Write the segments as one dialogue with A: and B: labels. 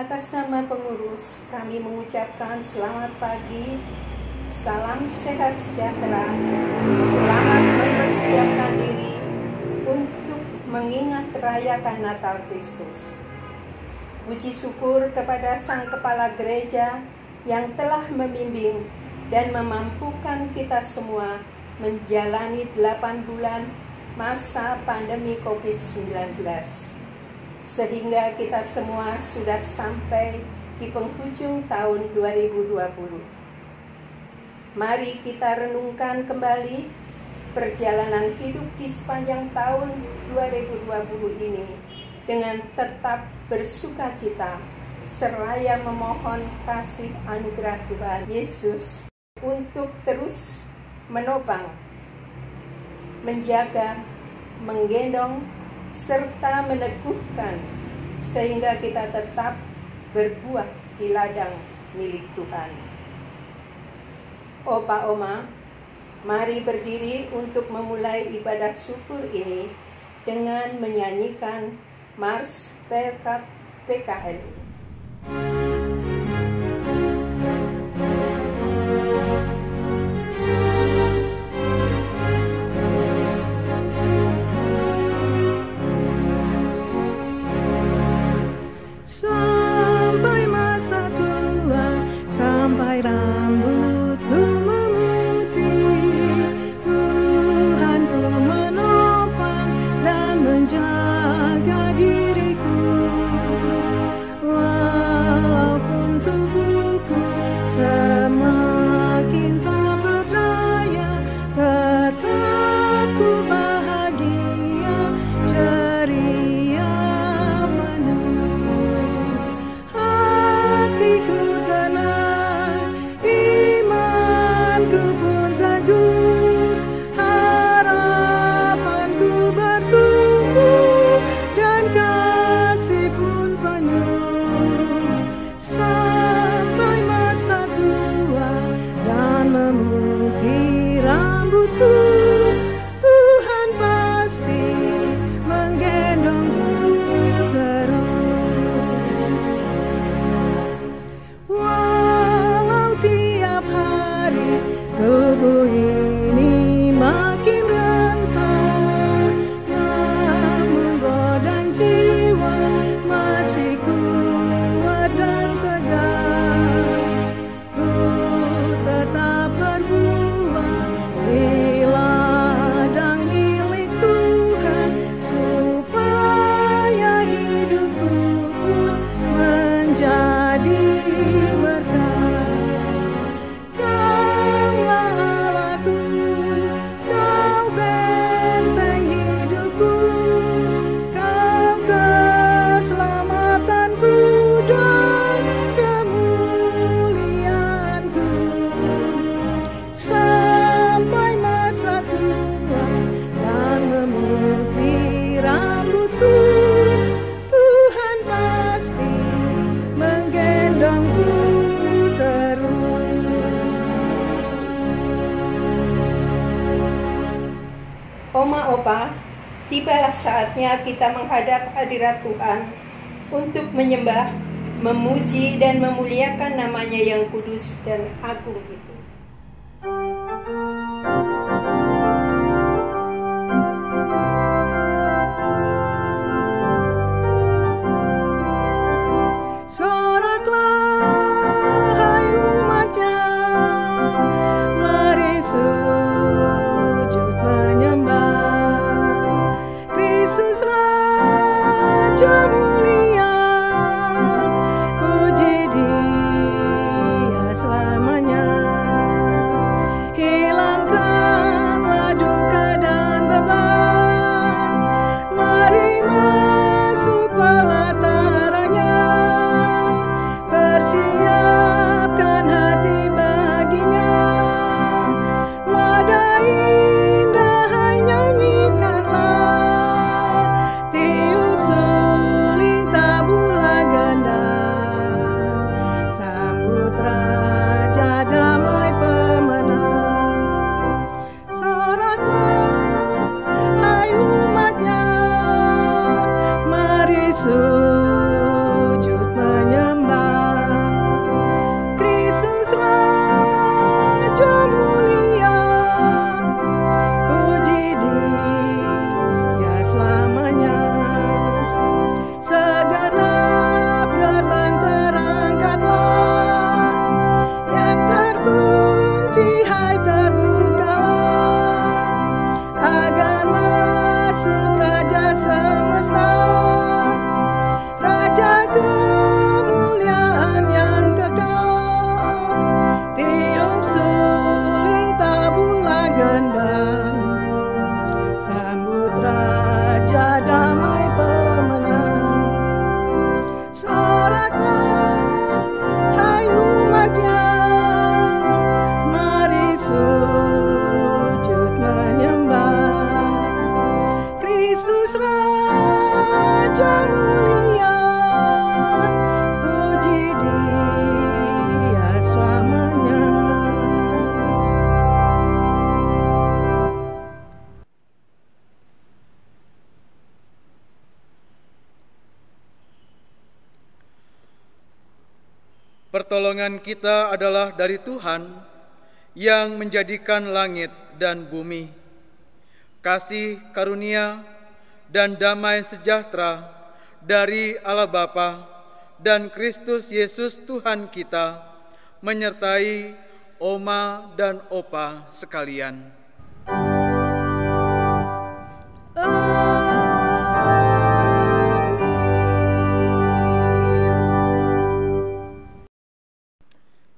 A: atas nama pengurus, kami mengucapkan selamat pagi, salam sehat sejahtera, selamat mempersiapkan diri untuk mengingat rayakan Natal Kristus. Puji syukur kepada Sang Kepala Gereja yang telah membimbing dan memampukan kita semua menjalani 8 bulan masa pandemi COVID-19. Sehingga kita semua sudah sampai di penghujung tahun 2020. Mari kita renungkan kembali perjalanan hidup di sepanjang tahun 2020 ini dengan tetap bersukacita, seraya memohon kasih anugerah Tuhan Yesus untuk terus menopang, menjaga, menggendong, serta meneguhkan sehingga kita tetap berbuah di ladang milik Tuhan. Opa Oma, mari berdiri untuk memulai ibadah syukur ini dengan menyanyikan Mars Berkat PKRI.
B: Sampai masa tua, sampai rambutku memutih, Tuhanku menopang dan menjaga diriku. Walaupun tubuhku semakin tak berdaya, tetap ku bahagia, ceria penuh. Hatiku tenang, imanku pun teguh, harapanku bertumbuh, dan kasih pun penuh. Sampai masa tua dan memutih rambutku, Tuhan pasti menggendongku terus. Walau tiap hari tubuh ini makin rentan, namun roh dan jiwa masih kuat dan tegar. Ku tetap berbuah di ladang milik Tuhan, supaya hidupku pun menjadi berkat. Kaulah Allahku, Kau benteng hidupku, Kau keselamatanku dan kemuliaanku. Sampai masa tua dan memutih rambutku, Tuhan pasti menggendongku terus.
A: Oma Opa, tibalah saatnya kita menghadap hadirat Tuhan untuk menyembah, memuji dan memuliakan namanya yang kudus dan agung itu.
B: Soraklah hai umatnya, mari sujud menyembah Kristus Raja mulia, puji Dia selamanya. Hilangkanlah duka dan beban, mari masuk pelatarannya, persiapkan hati baginya. Nada indah hai nyanyikanlah, tiup suling tabula ganda, sambut Raja damai pemenang. Soraklah hai umatnya, mari sujud menyembah
C: Pertolongan kita adalah dari Tuhan yang menjadikan langit dan bumi. Kasih karunia dan damai sejahtera dari Allah Bapa dan Kristus Yesus Tuhan kita menyertai Oma dan Opa sekalian.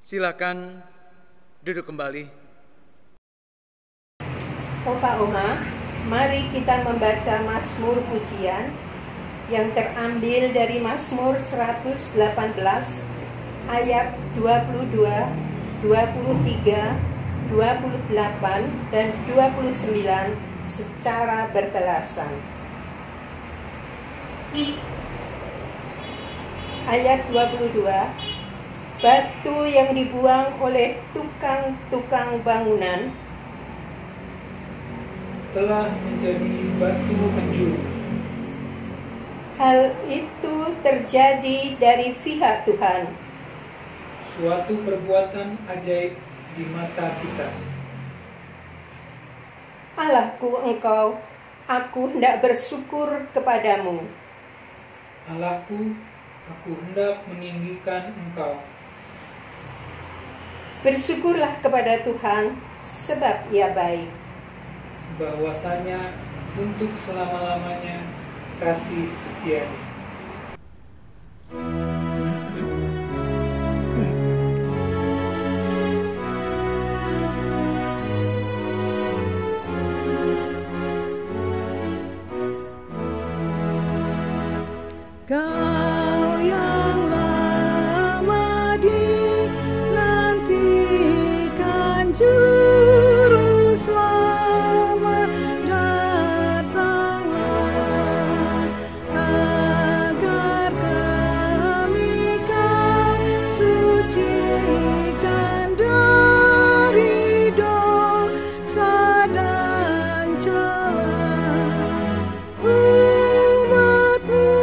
C: Silakan duduk kembali.
A: Opa Oma, mari kita membaca Mazmur pujian yang terambil dari Mazmur 118 ayat 22, 23, 28, dan 29 secara berkelasan. Ayat 22, batu yang dibuang oleh tukang-tukang bangunan
D: telah menjadi batu penjuru.
A: Hal itu terjadi dari pihak Tuhan.
D: Suatu perbuatan ajaib di mata kita.
A: Allahku Engkau, aku hendak bersyukur kepadamu.
D: Allahku, aku hendak meninggikan Engkau.
A: Bersyukurlah kepada Tuhan, sebab Ia baik.
D: Bahwasanya untuk selama-lamanya kasih setia.
B: Kau yang lama dinantikan Juru Selamat, datanglah agar kami kau sucikan dari dosa dan celah. Umatmu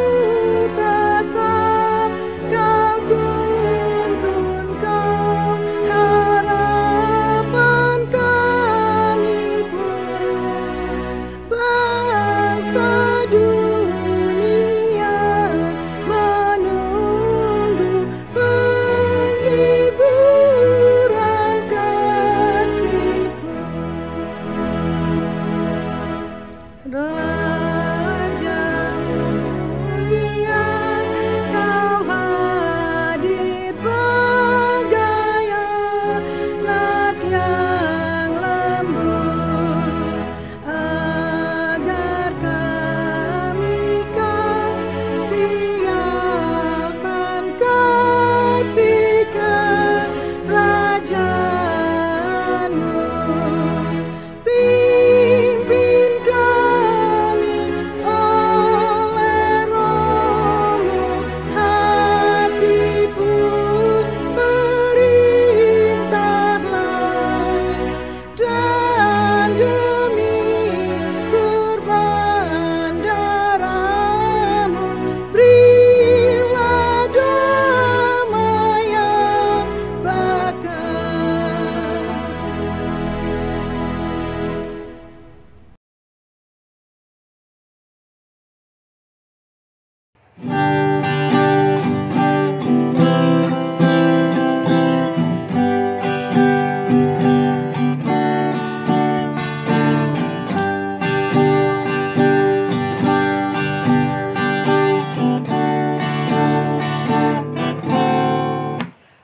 B: tetap kau tuntun, kau harapan kami pun. Bangsa dunia menunggu penghiburan kasih-Mu. Raja mulia, Kau hadir bagai anak yang lembut, agar kami Kau siapkan kasih kerajaan-Mu. Pimpin kami oleh Roh-Mu, hati pun perintahlah, dan demi kurban darah-Mu berilah damai yang bakal.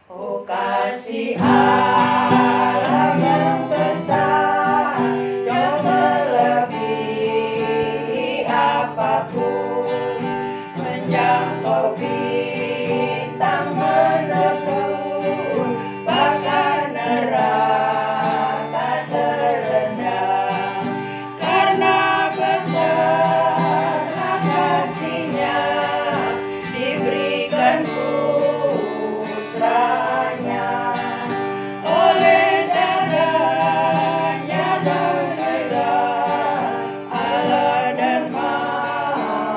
A: Oh kasih Allah yang besar, yang melebihi apapun, menjangkau bintang menentu, bahkan neraka terendah. Karena besar kasih-Nya diberikan putranya, oleh darahnya bangkitlah Allah dan manusia.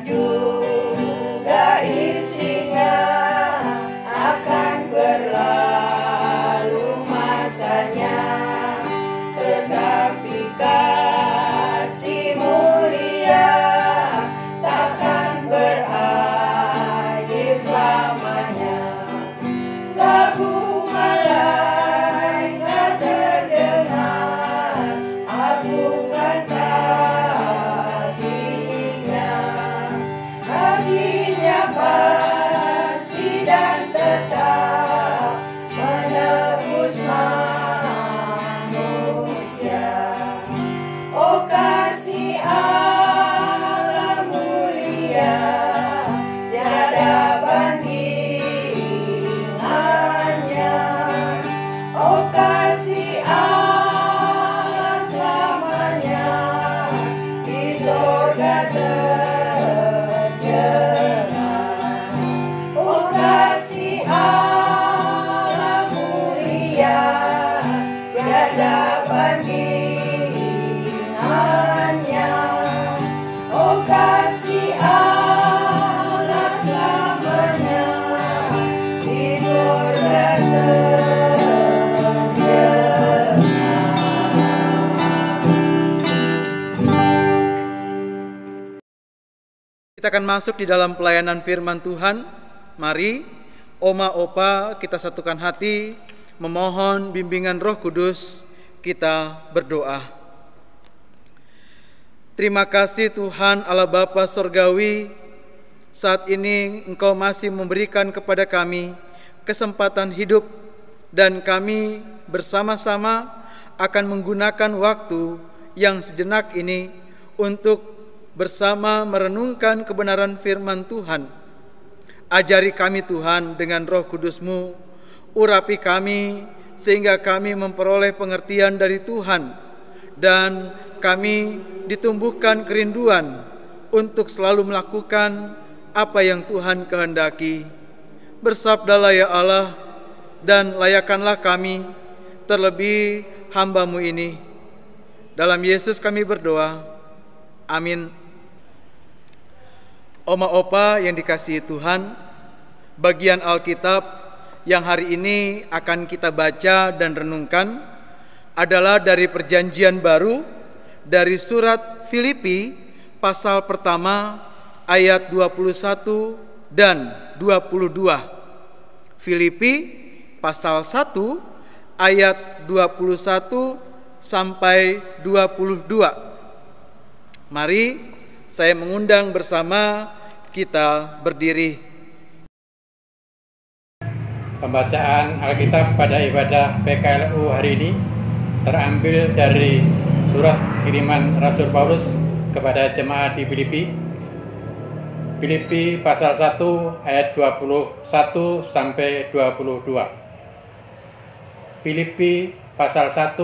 A: juga isinya akan berlalu masanya, tetapi kasih mulia takkan berakhir selamanya. Lagu malaikat terdengar, agungkan kasih-Nya. Kasih-Nya pasti dan tetap menebus manusia. Oh, kasih Allah mulia, tiada bandingannya. Oh, kasih Allah selamanya di surga terdengar. Oh, kasih Allah mulia, tiada bandingannya. Oh, kasih Allah selamanya di surga
C: Kita akan masuk di dalam pelayanan firman Tuhan. Mari, Oma Opa, kita satukan hati, memohon bimbingan Roh Kudus, kita berdoa. Terima kasih Tuhan Allah Bapa Sorgawi, saat ini Engkau masih memberikan kepada kami kesempatan hidup, dan kami bersama-sama akan menggunakan waktu yang sejenak ini untuk bersama merenungkan kebenaran firman Tuhan. Ajari kami Tuhan dengan Roh Kudus-Mu, urapi kami sehingga kami memperoleh pengertian dari Tuhan, dan kami ditumbuhkan kerinduan untuk selalu melakukan apa yang Tuhan kehendaki. Bersabdalah ya Allah, dan layakanlah kami, terlebih hamba-Mu ini. Dalam Yesus kami berdoa, amin. Oma Opa yang dikasihi Tuhan, bagian Alkitab yang hari ini akan kita baca dan renungkan adalah dari Perjanjian Baru, dari surat Filipi pasal pertama ayat 21 dan 22. Filipi pasal 1 ayat 21 sampai 22. Mari saya mengundang bersama kita berdiri.
E: Pembacaan Alkitab pada ibadah PKLU hari ini terambil dari surat kiriman Rasul Paulus kepada jemaat di Filipi. Filipi pasal 1 ayat 21 sampai 22. Filipi pasal 1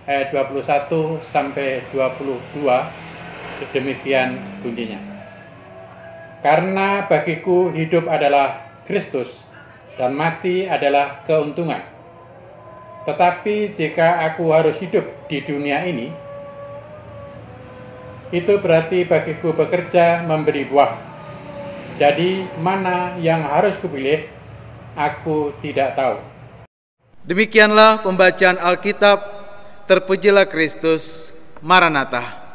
E: ayat 21 sampai 22, demikian bunyinya. Karena bagiku hidup adalah Kristus dan mati adalah keuntungan. Tetapi jika aku harus hidup di dunia ini, itu berarti bagiku bekerja memberi buah. Jadi mana yang harus kupilih, aku tidak tahu.
C: Demikianlah pembacaan Alkitab. Terpujilah Kristus. Maranatha.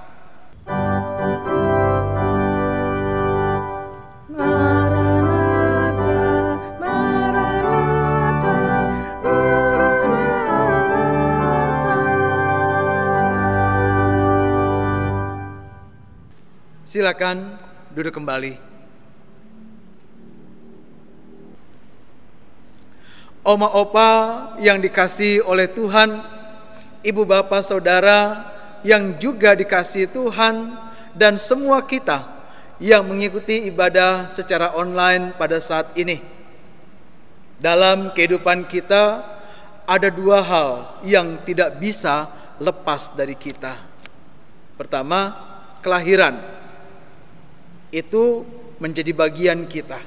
C: Silakan duduk kembali. Oma Opa yang dikasihi oleh Tuhan, Ibu Bapak Saudara yang juga dikasihi Tuhan, dan semua kita yang mengikuti ibadah secara online pada saat ini. Dalam kehidupan kita ada dua hal yang tidak bisa lepas dari kita. Pertama, kelahiran. Itu menjadi bagian kita.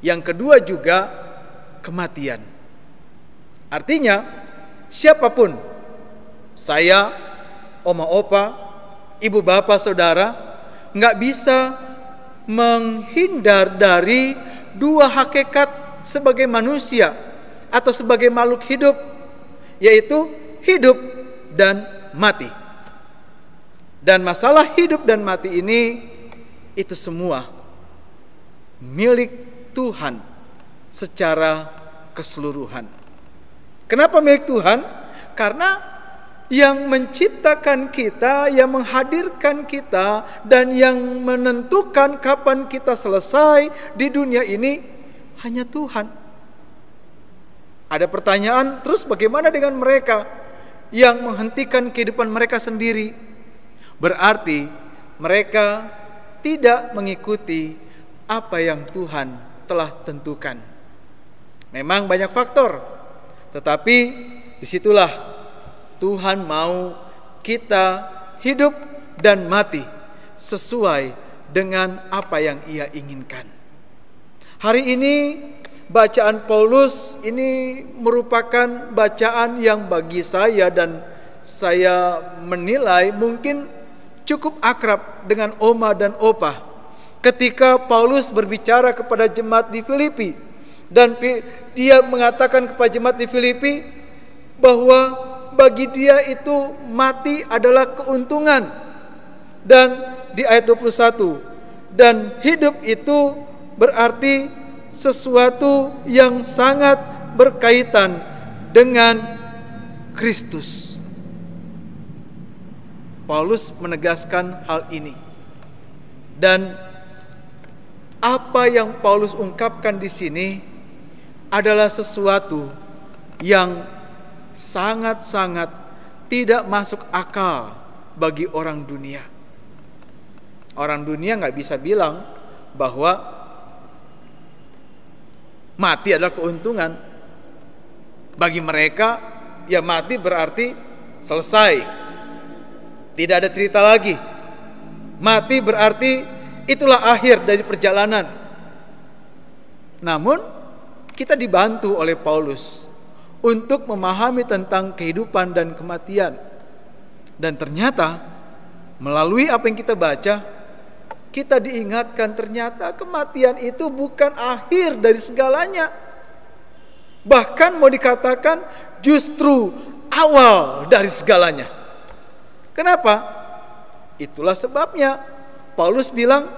C: Yang kedua juga kematian. Artinya siapapun, saya, Oma Opa, Ibu Bapak Saudara, nggak bisa menghindar dari dua hakikat sebagai manusia atau sebagai makhluk hidup, yaitu hidup dan mati. Dan masalah hidup dan mati ini itu semua milik Tuhan secara keseluruhan. Kenapa milik Tuhan? Karena yang menciptakan kita, yang menghadirkan kita, dan yang menentukan kapan kita selesai di dunia ini hanya Tuhan. Ada pertanyaan, terus bagaimana dengan mereka yang menghentikan kehidupan mereka sendiri? Berarti mereka tidak mengikuti apa yang Tuhan telah tentukan. Memang banyak faktor, tetapi disitulah Tuhan mau kita hidup dan mati sesuai dengan apa yang Ia inginkan. Hari ini bacaan Paulus ini merupakan bacaan yang bagi saya dan saya menilai mungkin cukup akrab dengan oma dan opa. Ketika Paulus berbicara kepada jemaat di Filipi, dan dia mengatakan kepada jemaat di Filipi bahwa bagi dia itu mati adalah keuntungan. Dan di ayat 21, dan hidup itu berarti sesuatu yang sangat berkaitan dengan Kristus. Paulus menegaskan hal ini. Dan apa yang Paulus ungkapkan di sini adalah sesuatu yang sangat-sangat tidak masuk akal bagi orang dunia. Orang dunia nggak bisa bilang bahwa mati adalah keuntungan. Bagi mereka, ya mati berarti selesai, tidak ada cerita lagi. Mati berarti itulah akhir dari perjalanan. Namun kita dibantu oleh Paulus untuk memahami tentang kehidupan dan kematian. Dan ternyata melalui apa yang kita baca, kita diingatkan ternyata kematian itu bukan akhir dari segalanya. Bahkan mau dikatakan justru awal dari segalanya. Kenapa? Itulah sebabnya Paulus bilang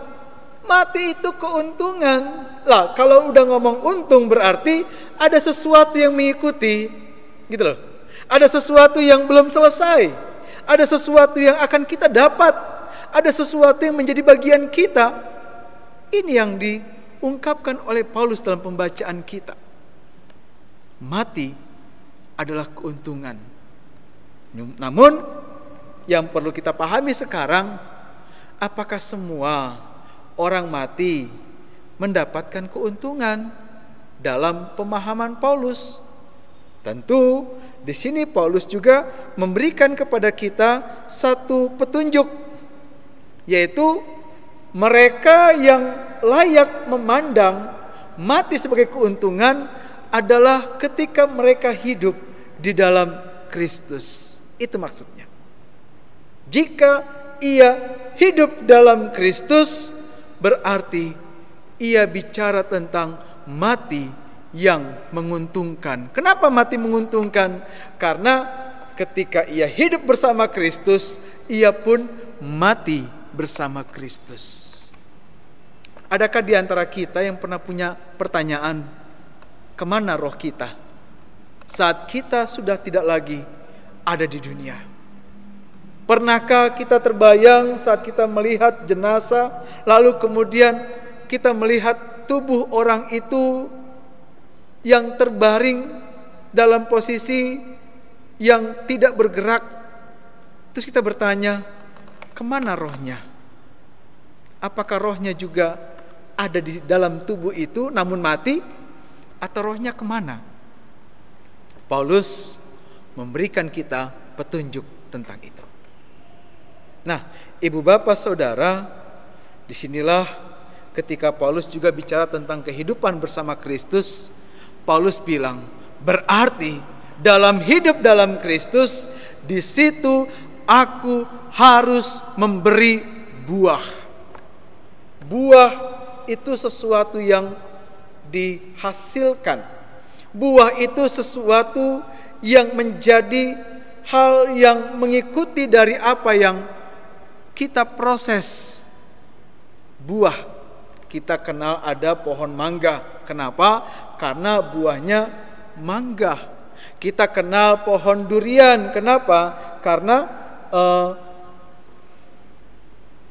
C: mati itu keuntungan. Lah, kalau udah ngomong untung berarti ada sesuatu yang mengikuti, gitu loh. Ada sesuatu yang belum selesai. Ada sesuatu yang akan kita dapat. Ada sesuatu yang menjadi bagian kita. Ini yang diungkapkan oleh Paulus dalam pembacaan kita. Mati adalah keuntungan. Namun yang perlu kita pahami sekarang, apakah semua orang mati mendapatkan keuntungan dalam pemahaman Paulus? Tentu di sini Paulus juga memberikan kepada kita satu petunjuk, yaitu mereka yang layak memandang mati sebagai keuntungan adalah ketika mereka hidup di dalam Kristus. Itu maksudnya. Jika ia hidup dalam Kristus, berarti ia bicara tentang mati yang menguntungkan. Kenapa mati menguntungkan? Karena ketika ia hidup bersama Kristus, ia pun mati bersama Kristus. Adakah di antara kita yang pernah punya pertanyaan, kemana roh kita saat kita sudah tidak lagi ada di dunia? Pernahkah kita terbayang saat kita melihat jenazah, lalu kemudian kita melihat tubuh orang itu yang terbaring dalam posisi yang tidak bergerak. Terus kita bertanya, kemana rohnya? Apakah rohnya juga ada di dalam tubuh itu namun mati? Atau rohnya kemana? Paulus memberikan kita petunjuk tentang itu. Nah, ibu bapak saudara, disinilah ketika Paulus juga bicara tentang kehidupan bersama Kristus, Paulus bilang, berarti dalam hidup dalam Kristus, di situ aku harus memberi buah. Buah itu sesuatu yang dihasilkan. Buah itu sesuatu yang menjadi hal yang mengikuti dari apa yang kita proses. Buah, kita kenal ada pohon mangga. Kenapa? Karena buahnya mangga. Kita kenal pohon durian. Kenapa? Karena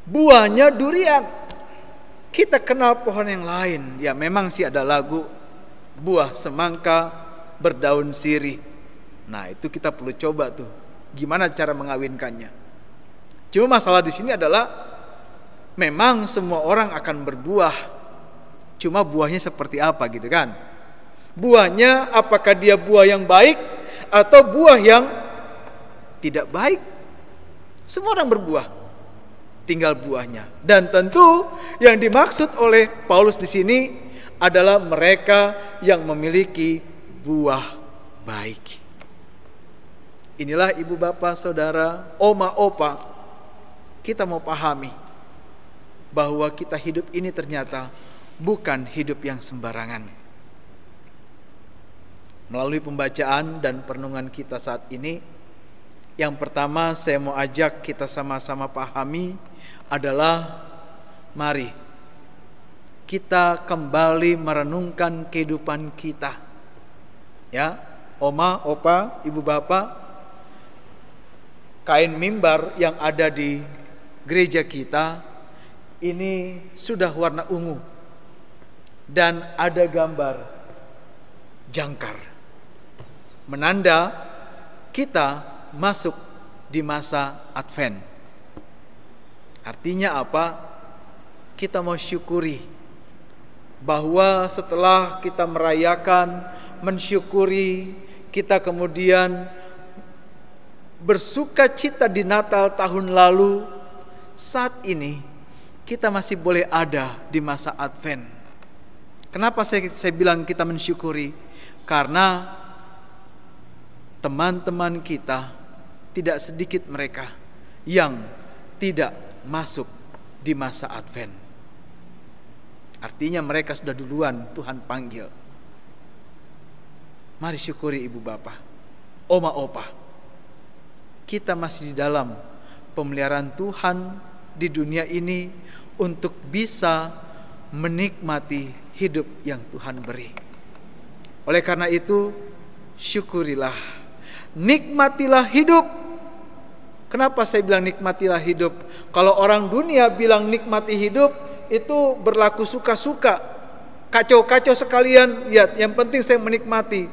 C: buahnya durian. Kita kenal pohon yang lain. Ya memang sih ada lagu buah semangka berdaun sirih. Nah itu kita perlu coba tuh, gimana cara mengawinkannya. Cuma masalah di sini adalah memang semua orang akan berbuah. Cuma buahnya seperti apa gitu kan? Buahnya apakah dia buah yang baik atau buah yang tidak baik? Semua orang berbuah, tinggal buahnya. Dan tentu yang dimaksud oleh Paulus di sini adalah mereka yang memiliki buah baik. Inilah ibu bapak saudara, oma opa, kita mau pahami bahwa kita hidup ini ternyata bukan hidup yang sembarangan. Melalui pembacaan dan perenungan kita saat ini, yang pertama saya mau ajak kita sama-sama pahami adalah mari kita kembali merenungkan kehidupan kita. Ya, oma, opa, ibu bapak, kain mimbar yang ada di gereja kita ini sudah warna ungu dan ada gambar jangkar, menanda kita masuk di masa Advent. Artinya apa? Kita mau syukuri bahwa setelah kita merayakan, mensyukuri, kita kemudian bersuka cita di Natal tahun lalu, saat ini kita masih boleh ada di masa Advent. Kenapa saya bilang kita mensyukuri? Karena teman-teman kita tidak sedikit mereka yang tidak masuk di masa Advent. Artinya mereka sudah duluan Tuhan panggil. Mari syukuri ibu bapak, oma opa. Kita masih di dalam pemeliharaan Tuhan di dunia ini untuk bisa menikmati hidup yang Tuhan beri. Oleh karena itu, syukurilah, nikmatilah hidup. Kenapa saya bilang nikmatilah hidup? Kalau orang dunia bilang nikmati hidup, itu berlaku suka-suka, kacau-kacau sekalian. Ya, yang penting saya menikmati.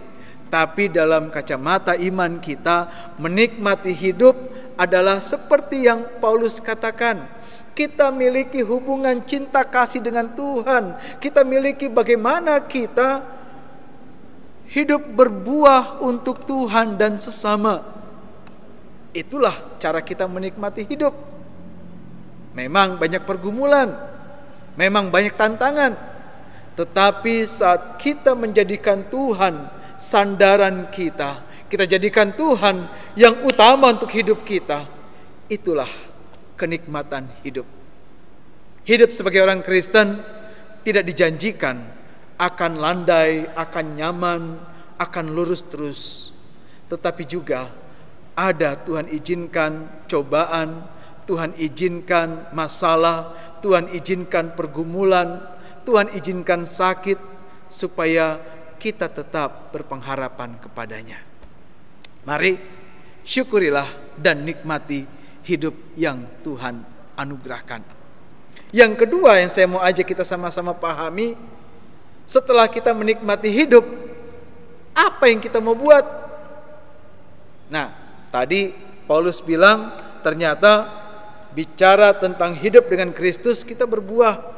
C: Tapi dalam kacamata iman kita, menikmati hidup adalah seperti yang Paulus katakan. Kita miliki hubungan cinta kasih dengan Tuhan. Kita miliki bagaimana kita hidup berbuah untuk Tuhan dan sesama. Itulah cara kita menikmati hidup. Memang banyak pergumulan, memang banyak tantangan, tetapi saat kita menjadikan Tuhan sandaran kita, kita jadikan Tuhan yang utama untuk hidup kita, itulah kenikmatan hidup. Hidup sebagai orang Kristen tidak dijanjikan akan landai, akan nyaman, akan lurus terus, tetapi juga ada Tuhan izinkan cobaan, Tuhan izinkan masalah, Tuhan izinkan pergumulan, Tuhan izinkan sakit, supaya kita tetap berpengharapan kepadanya. Mari syukurilah dan nikmati hidup yang Tuhan anugerahkan. Yang kedua yang saya mau ajak kita sama-sama pahami, setelah kita menikmati hidup, apa yang kita mau buat? Nah, tadi Paulus bilang ternyata bicara tentang hidup dengan Kristus kita berbuah.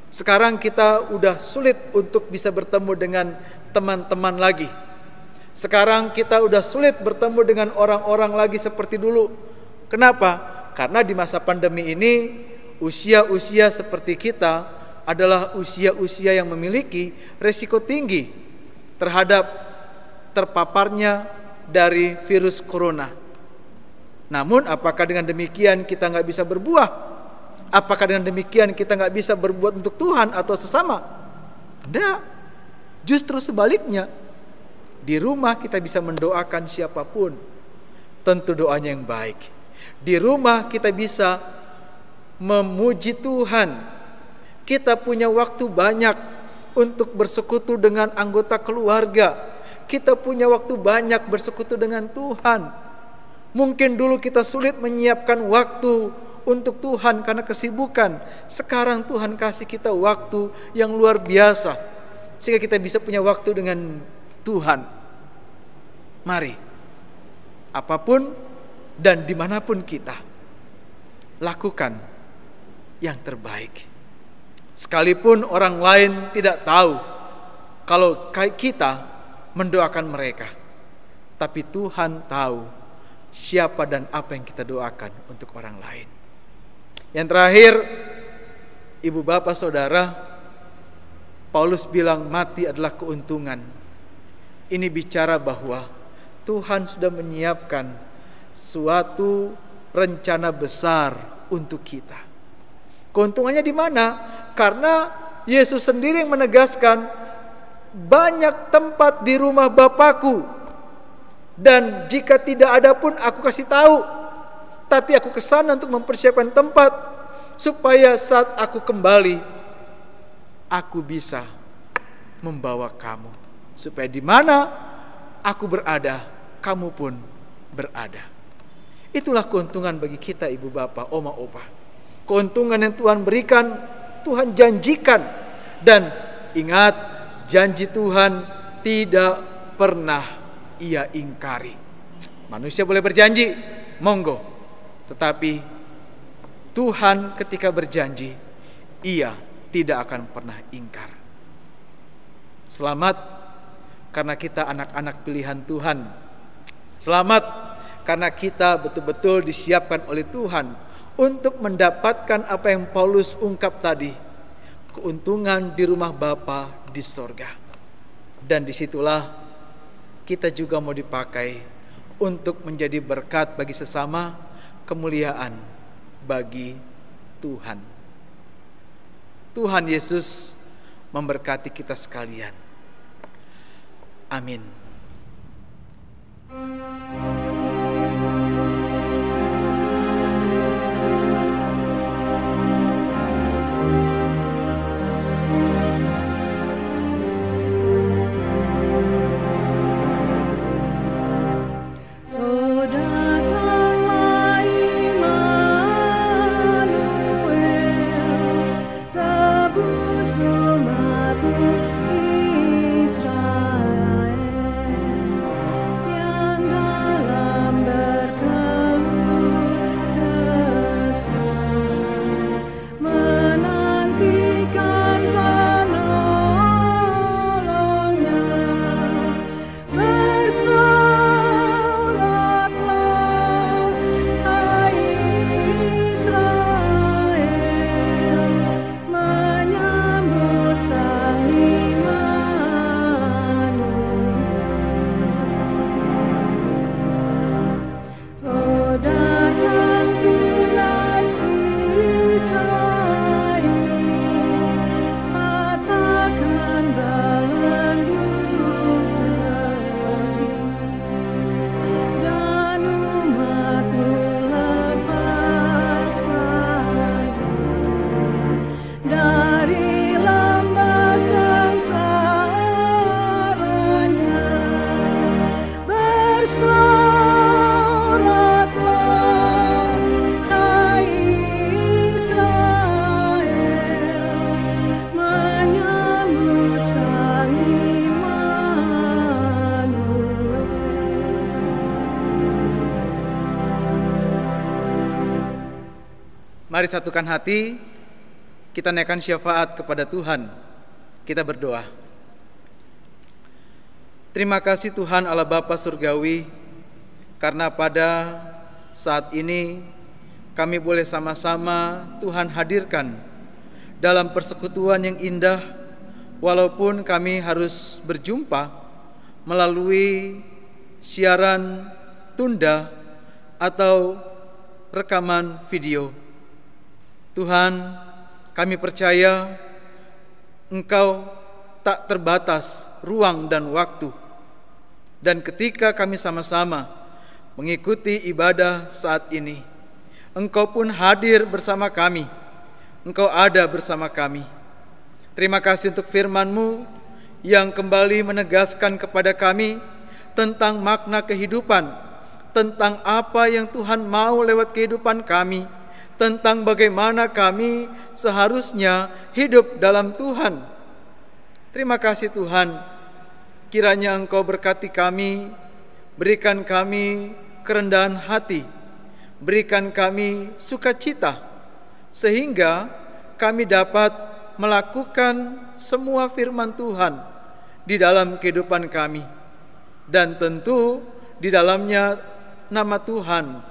C: Sekarang kita udah sulit untuk bisa bertemu dengan teman-teman lagi. Sekarang kita udah sulit bertemu dengan orang-orang lagi seperti dulu. Kenapa? Karena di masa pandemi ini usia-usia seperti kita adalah usia-usia yang memiliki resiko tinggi terhadap terpaparnya dari virus corona. Namun apakah dengan demikian kita nggak bisa berbuah? Apakah dengan demikian kita nggak bisa berbuat untuk Tuhan atau sesama? Tidak. Justru sebaliknya. Di rumah kita bisa mendoakan siapapun. Tentu doanya yang baik. Di rumah kita bisa memuji Tuhan. Kita punya waktu banyak untuk bersekutu dengan anggota keluarga. Kita punya waktu banyak bersekutu dengan Tuhan. Mungkin dulu kita sulit menyiapkan waktu untuk Tuhan karena kesibukan. Sekarang Tuhan kasih kita waktu yang luar biasa sehingga kita bisa punya waktu dengan Tuhan. Mari, apapun dan dimanapun kita, lakukan yang terbaik. Sekalipun orang lain tidak tahu kalau kita mendoakan mereka, tapi Tuhan tahu siapa dan apa yang kita doakan untuk orang lain. Yang terakhir, ibu bapak saudara, Paulus bilang mati adalah keuntungan. Ini bicara bahwa Tuhan sudah menyiapkan suatu rencana besar untuk kita. Keuntungannya di mana? Karena Yesus sendiri yang menegaskan, banyak tempat di rumah Bapakku, dan jika tidak ada pun aku kasih tahu. Tapi aku kesana untuk mempersiapkan tempat, supaya saat aku kembali, aku bisa membawa kamu, supaya di mana aku berada, kamu pun berada. Itulah keuntungan bagi kita ibu bapak, oma opa. Keuntungan yang Tuhan berikan, Tuhan janjikan. Dan ingat, janji Tuhan tidak pernah Ia ingkari. Manusia boleh berjanji, monggo. Tetapi Tuhan ketika berjanji, Ia tidak akan pernah ingkar. Selamat karena kita anak-anak pilihan Tuhan. Selamat karena kita betul-betul disiapkan oleh Tuhan untuk mendapatkan apa yang Paulus ungkap tadi, keuntungan di rumah Bapa di sorga. Dan disitulah kita juga mau dipakai untuk menjadi berkat bagi sesama, kemuliaan bagi Tuhan. Tuhan Yesus memberkati kita sekalian. Amin. Mari satukan hati, kita naikkan syafaat kepada Tuhan. Kita berdoa. Terima kasih Tuhan Allah Bapa Surgawi, karena pada saat ini kami boleh sama-sama Tuhan hadirkan dalam persekutuan yang indah, walaupun kami harus berjumpa melalui siaran tunda atau rekaman video. Tuhan, kami percaya Engkau tak terbatas ruang dan waktu. Dan ketika kami sama-sama mengikuti ibadah saat ini, Engkau pun hadir bersama kami. Engkau ada bersama kami. Terima kasih untuk firman-Mu yang kembali menegaskan kepada kami tentang makna kehidupan, tentang apa yang Tuhan mau lewat kehidupan kami, tentang bagaimana kami seharusnya hidup dalam Tuhan. Terima kasih Tuhan, kiranya Engkau berkati kami, berikan kami kerendahan hati, berikan kami sukacita, sehingga kami dapat melakukan semua firman Tuhan di dalam kehidupan kami, dan tentu di dalamnya nama Tuhan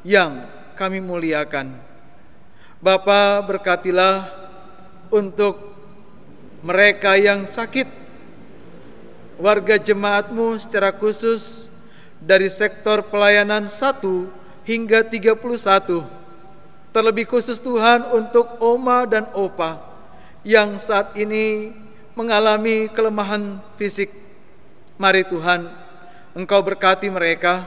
C: yang kami muliakan. Bapa, berkatilah untuk mereka yang sakit, warga jemaat-Mu secara khusus dari sektor pelayanan 1 hingga 31. Terlebih khusus Tuhan untuk Oma dan Opa yang saat ini mengalami kelemahan fisik. Mari Tuhan, Engkau berkati mereka,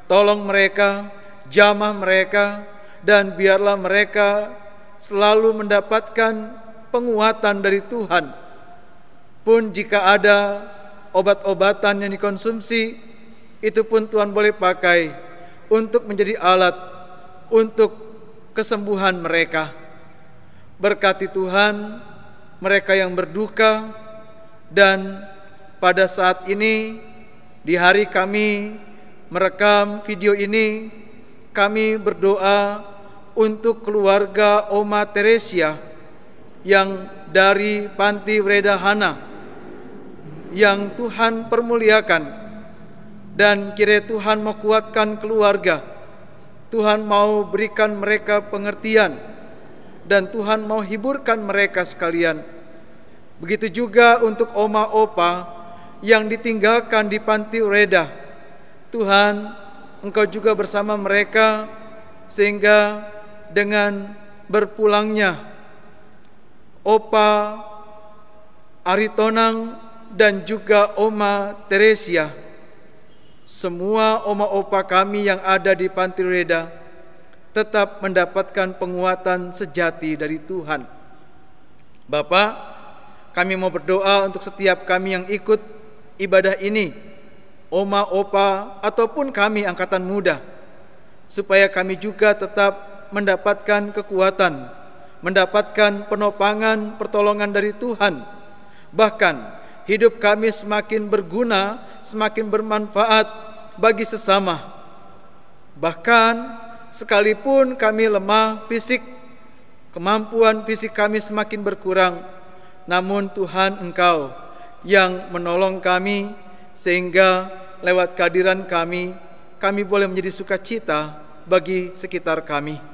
C: tolong mereka, jamah mereka, dan biarlah mereka selalu mendapatkan penguatan dari Tuhan. Pun jika ada obat-obatan yang dikonsumsi, itu pun Tuhan boleh pakai untuk menjadi alat untuk kesembuhan mereka. Berkati Tuhan mereka yang berduka, dan pada saat ini, di hari kami merekam video ini, kami berdoa untuk keluarga Oma Teresia yang dari Panti Wredahana, yang Tuhan permuliakan, dan kiranya Tuhan mau kuatkan keluarga, Tuhan mau berikan mereka pengertian, dan Tuhan mau hiburkan mereka sekalian. Begitu juga untuk Oma Opa yang ditinggalkan di Panti Wreda. Tuhan, Engkau juga bersama mereka, sehingga dengan berpulangnya Opa Aritonang dan juga Oma Teresia, semua Oma Opa kami yang ada di Panti Wreda tetap mendapatkan penguatan sejati dari Tuhan. Bapa, kami mau berdoa untuk setiap kami yang ikut ibadah ini, Oma Opa ataupun kami angkatan muda, supaya kami juga tetap mendapatkan kekuatan, mendapatkan penopangan, pertolongan dari Tuhan. Bahkan hidup kami semakin berguna, semakin bermanfaat bagi sesama. Bahkan sekalipun kami lemah fisik, kemampuan fisik kami semakin berkurang, namun Tuhan Engkau yang menolong kami, sehingga lewat kehadiran kami boleh menjadi sukacita bagi sekitar kami.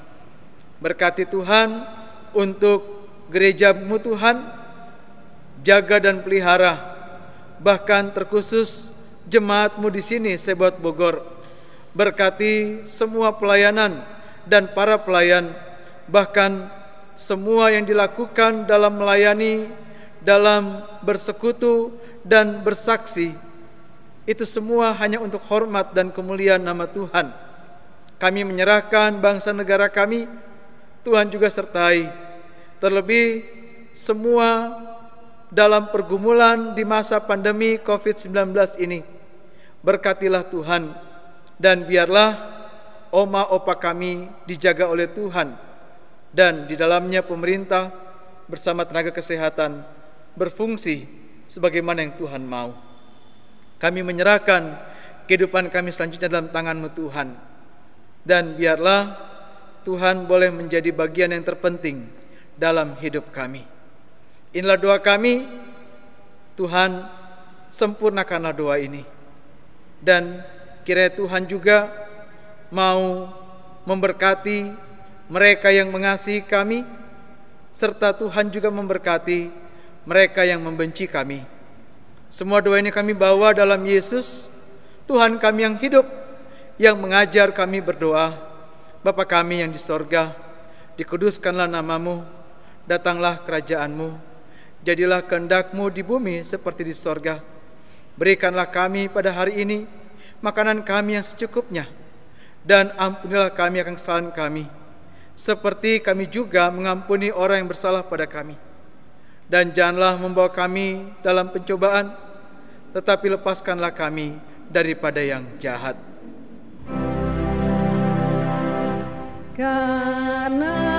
C: Berkati Tuhan untuk gereja-Mu Tuhan, jaga dan pelihara, bahkan terkhusus jemaat-Mu di sini Sebot Bogor. Berkati semua pelayanan dan para pelayan, bahkan semua yang dilakukan dalam melayani, dalam bersekutu dan bersaksi, itu semua hanya untuk hormat dan kemuliaan nama Tuhan. Kami menyerahkan bangsa negara kami, Tuhan juga sertai, terlebih semua dalam pergumulan di masa pandemi COVID-19 ini. Berkatilah Tuhan, dan biarlah Oma Opa kami dijaga oleh Tuhan, dan di dalamnya pemerintah bersama tenaga kesehatan berfungsi sebagaimana yang Tuhan mau. Kami menyerahkan kehidupan kami selanjutnya dalam tangan-Mu Tuhan, dan biarlah Tuhan boleh menjadi bagian yang terpenting dalam hidup kami. Inilah doa kami, Tuhan, sempurnakanlah doa ini. Dan kiranya Tuhan juga mau memberkati mereka yang mengasihi kami, serta Tuhan juga memberkati mereka yang membenci kami. Semua doa ini kami bawa dalam Yesus, Tuhan kami yang hidup, yang mengajar kami berdoa. Bapa kami yang di sorga, Dikuduskanlah namamu, datanglah kerajaanmu, jadilah kehendak-Mu di bumi seperti di sorga. Berikanlah kami pada hari ini makanan kami yang secukupnya, dan ampunilah kami akan kesalahan kami, seperti kami juga mengampuni orang yang bersalah pada kami. Dan janganlah membawa kami dalam pencobaan, tetapi lepaskanlah kami daripada yang jahat.
B: Karena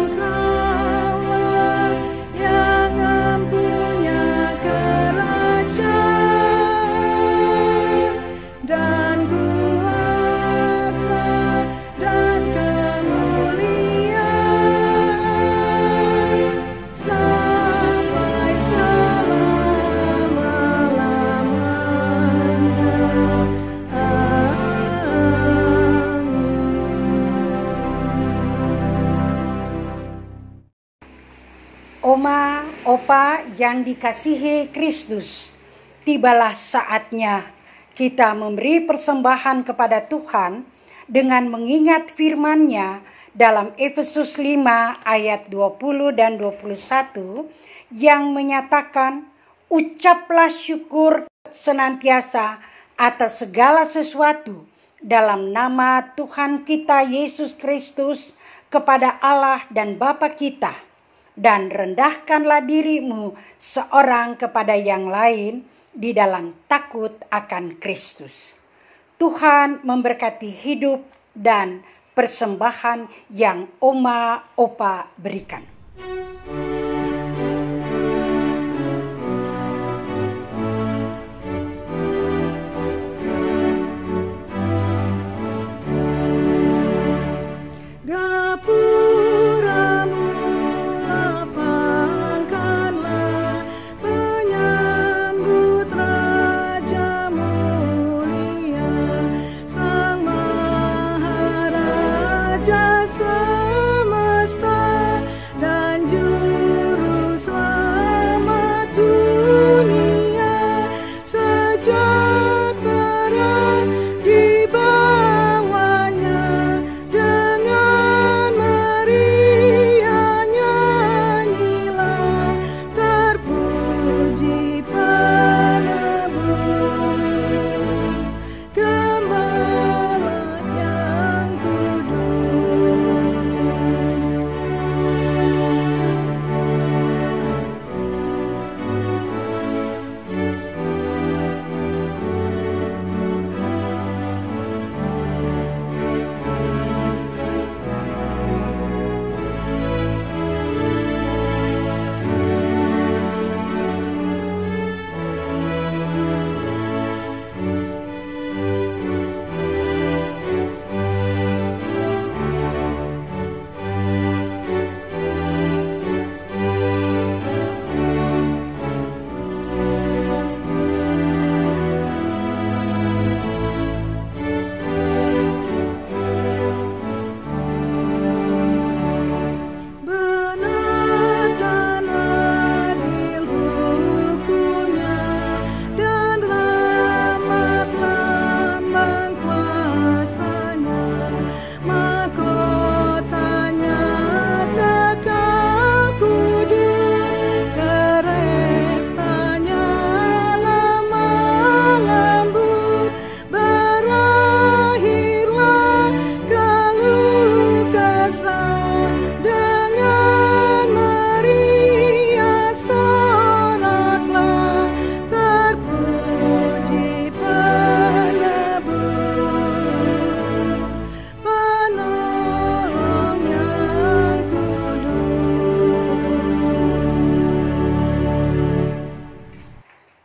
B: Engkaulah yang mempunyai kerajaan dan kuasa dan kemuliaan sampai selama-lamanya.
F: Oma, opa yang dikasihi Kristus, tibalah saatnya kita memberi persembahan kepada Tuhan dengan mengingat firman-Nya dalam Efesus 5 ayat 20 dan 21 yang menyatakan, ucaplah syukur senantiasa atas segala sesuatu dalam nama Tuhan kita Yesus Kristus kepada Allah dan Bapa kita. Dan rendahkanlah dirimu seorang kepada yang lain di dalam takut akan Kristus. Tuhan memberkati hidup dan persembahan yang Oma Opa berikan.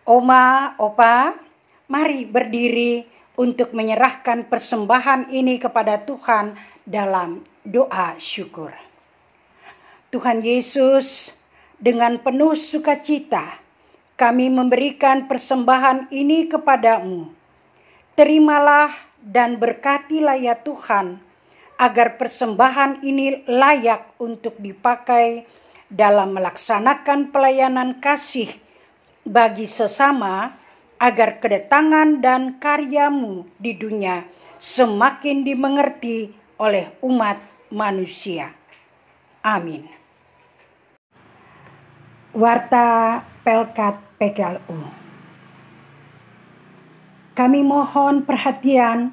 F: Oma, opa, mari berdiri untuk menyerahkan persembahan ini kepada Tuhan dalam doa syukur. Tuhan Yesus, dengan penuh sukacita kami memberikan persembahan ini kepadamu. Terimalah dan berkatilah ya Tuhan, agar persembahan ini layak untuk dipakai dalam melaksanakan pelayanan kasih bagi sesama, agar kedatangan dan karyamu di dunia semakin dimengerti oleh umat manusia. Amin. Warta Pelkat PKLU. Kami mohon perhatian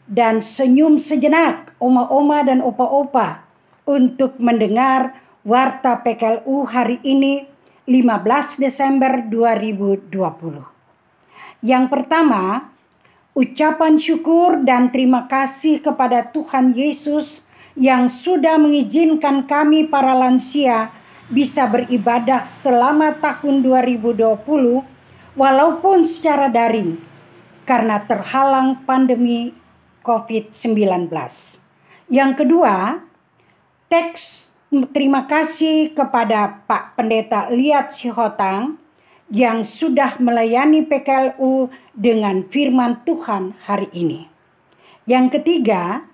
F: dan senyum sejenak oma-oma dan opa-opa untuk mendengar warta PKLU hari ini 15 Desember 2020. Yang pertama, ucapan syukur dan terima kasih kepada Tuhan Yesus yang sudah mengizinkan kami para lansia bisa beribadah selama tahun 2020 walaupun secara daring karena terhalang pandemi COVID-19. Yang kedua, teks terima kasih kepada Pak Pendeta Liat Sihotang yang sudah melayani PKLU dengan firman Tuhan hari ini. Yang ketiga,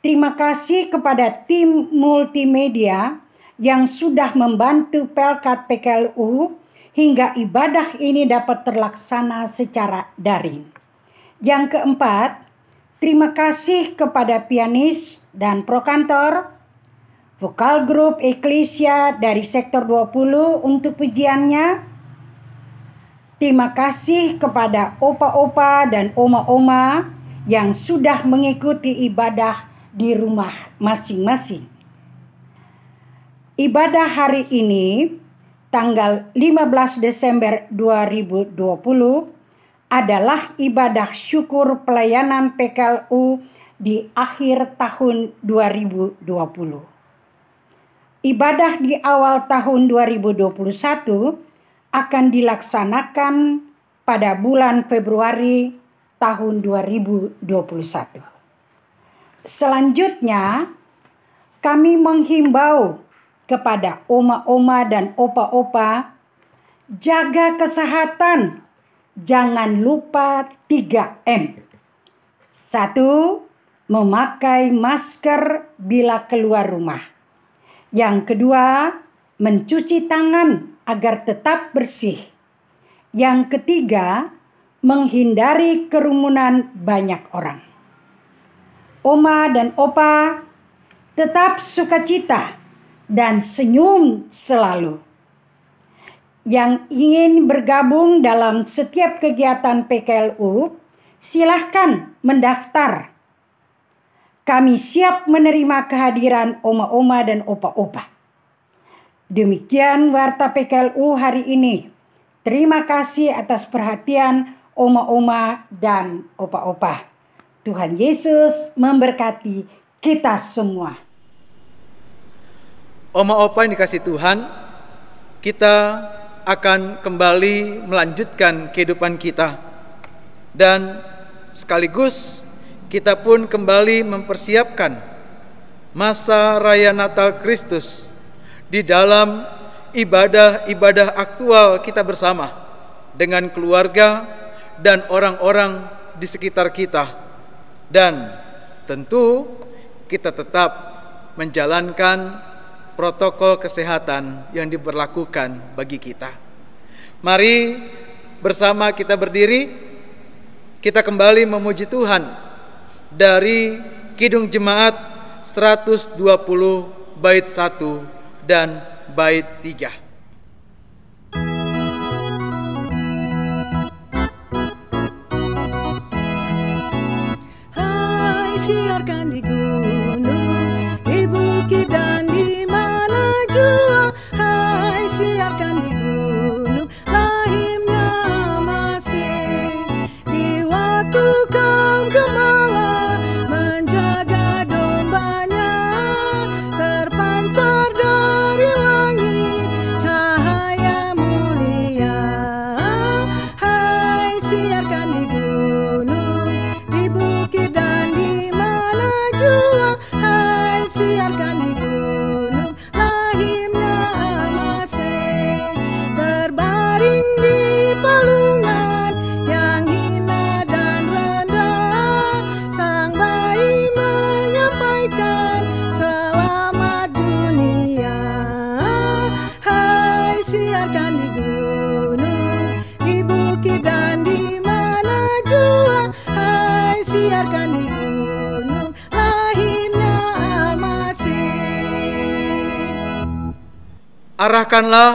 F: terima kasih kepada tim multimedia yang sudah membantu Pelkat PKLU hingga ibadah ini dapat terlaksana secara daring. Yang keempat, terima kasih kepada pianis dan prokantor, vokal grup Eklesia dari sektor 20 untuk pujiannya. Terima kasih kepada opa-opa dan oma-oma yang sudah mengikuti ibadah di rumah masing-masing. Ibadah hari ini, tanggal 15 Desember 2020, adalah ibadah syukur pelayanan PKLU di akhir tahun 2020. Ibadah di awal tahun 2021 akan dilaksanakan pada bulan Februari tahun 2021. Selanjutnya, kami menghimbau kepada oma-oma dan opa-opa, jaga kesehatan, jangan lupa 3M. 1. Memakai masker bila keluar rumah. Yang kedua, mencuci tangan agar tetap bersih. Yang ketiga, menghindari kerumunan banyak orang. Oma dan opa, tetap sukacita dan senyum selalu. Yang ingin bergabung dalam setiap kegiatan PKLU, silahkan mendaftar. Kami siap menerima kehadiran oma-oma dan opa-opa. Demikian warta PKLU hari ini. Terima kasih atas perhatian oma-oma dan opa-opa. Tuhan Yesus memberkati kita semua.
C: Oma-opa yang dikasih Tuhan, kita akan kembali melanjutkan kehidupan kita. Dan sekaligus kita pun kembali mempersiapkan masa Raya Natal Kristus di dalam ibadah-ibadah aktual kita bersama dengan keluarga dan orang-orang di sekitar kita. Dan tentu kita tetap menjalankan protokol kesehatan yang diberlakukan bagi kita. Mari bersama kita berdiri, kita kembali memuji Tuhan dari Kidung Jemaat 120 bait 1 dan bait 3.
B: Hai, siarkan di gunung, di bukit dan di mana jua. Hai, siarkan di gunung, lahirnya masih. Di waktu kaum gembala menjaga dombanya, terpancar dari langit cahaya mulia. Hai, siarkan di gunung, di bukit dan di mana jua. Hai, siarkan di gunung, lahirnya Almasih. Terbaring di palungan yang hina dan rendah, sang bayi menyampaikan selamat dunia. Hai, siarkan di gunung, di bukit dan di mana jua. Hai, siarkan di gunung, lahirnya Almasih.
C: arahkanlah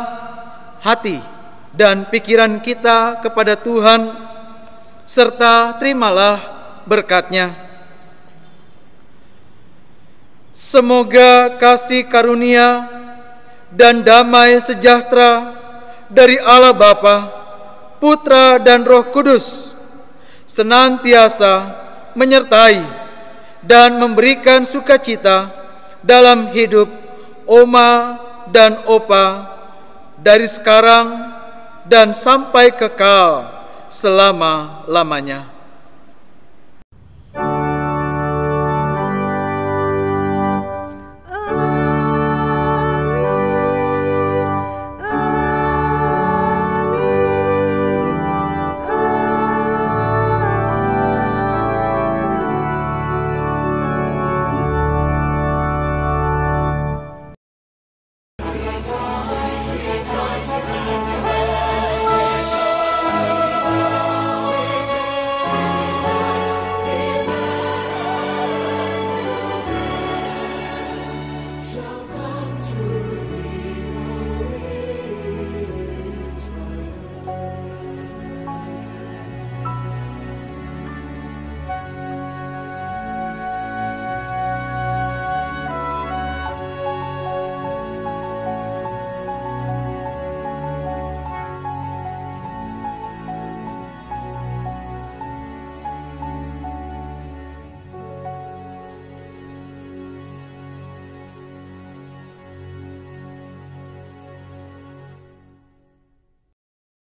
C: hati dan pikiran kita kepada Tuhan, serta terimalah berkat-Nya. Semoga kasih karunia dan damai sejahtera dari Allah Bapa, Putra dan Roh Kudus senantiasa menyertai dan memberikan sukacita dalam hidup Oma dan Opa dari sekarang dan sampai kekal selama-lamanya.